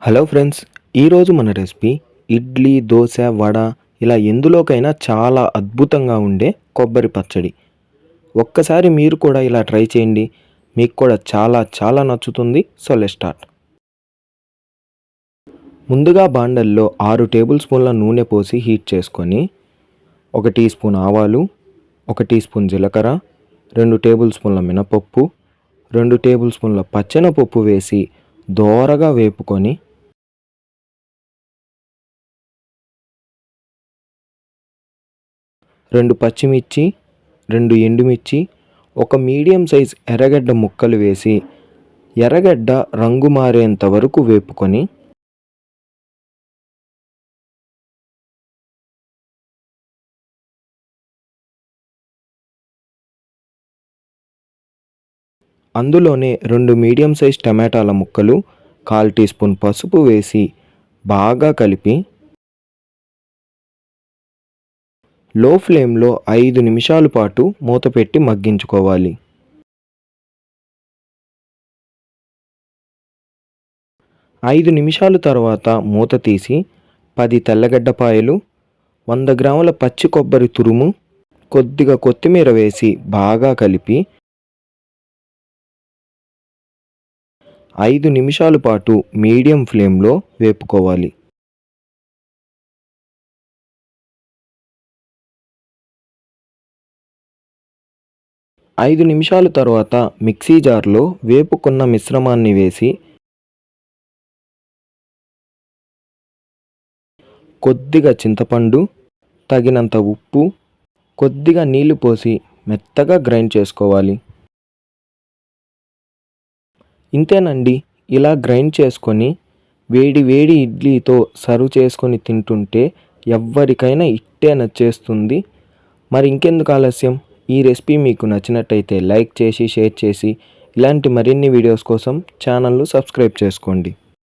Hello friends, ఈరోజు మన recipe idli, dosa, vada ఇలా ఎందులోకైనా చాలా అద్భుతంగా ఉండే కొబ్బరి పచ్చడి. ఒక్కసారి మీరు కూడా ఇలా ట్రై చేయండి. మీకు కూడా చాలా చాలా నచ్చుతుంది. So let's start. ముందుగా బాండల్లో 6 టేబుల్ స్పూన్ల నూనె పోసి హీట్ చేసుకొని 1 టీ స్పూన్ ఆవాలు, 1 టీ స్పూన్ జీలకర్ర, 2 టేబుల్ స్పూన్ల మినపప్పు, 2 టేబుల్ స్పూన్ల పచ్చెనపప్పు వేసి దోరగా వేపుకొని 2 పచ్చిమిర్చి, 2 ఎండుమిర్చి, ఒక మీడియం సైజ్ ఎర్రగడ్డ ముక్కలు వేసి ఎర్రగడ్డ రంగు మారేంత వరకు వేపుకొని అందులోనే 2 మీడియం సైజ్ టమాటాల ముక్కలు, 1/4 టీ స్పూన్ పసుపు వేసి బాగా కలిపి లో ఫ్లేమ్లో 5 నిమిషాల పాటు మూత పెట్టి మగ్గించుకోవాలి. 5 నిమిషాల తర్వాత మూత తీసి 10 తెల్లగడ్డపాయలు, 100 గ్రాముల పచ్చి కొబ్బరి తురుము, కొద్దిగా కొత్తిమీర వేసి బాగా కలిపి 5 నిమిషాల పాటు మీడియం ఫ్లేమ్లో వేపుకోవాలి. ఐదు నిమిషాల తర్వాత మిక్సీ జార్లో వేపుకున్న మిశ్రమాన్ని వేసి కొద్దిగా చింతపండు, తగినంత ఉప్పు, కొద్దిగా నీళ్లు పోసి మెత్తగా గ్రైండ్ చేసుకోవాలి. ఇంతేనండి. ఇలా గ్రైండ్ చేసుకొని వేడి వేడి ఇడ్లీతో సర్వ్ చేసుకొని తింటుంటే ఎవ్వరికైనా ఇట్టే నచ్చేస్తుంది. మరి ఇంకెందుకు ఆలస్యం? ఈ రెసిపీ మీకు నచ్చినట్టయితే లైక్ చేసి, షేర్ చేసి ఇలాంటి మరిన్ని వీడియోస్ కోసం ఛానల్ను సబ్స్క్రైబ్ చేసుకోండి.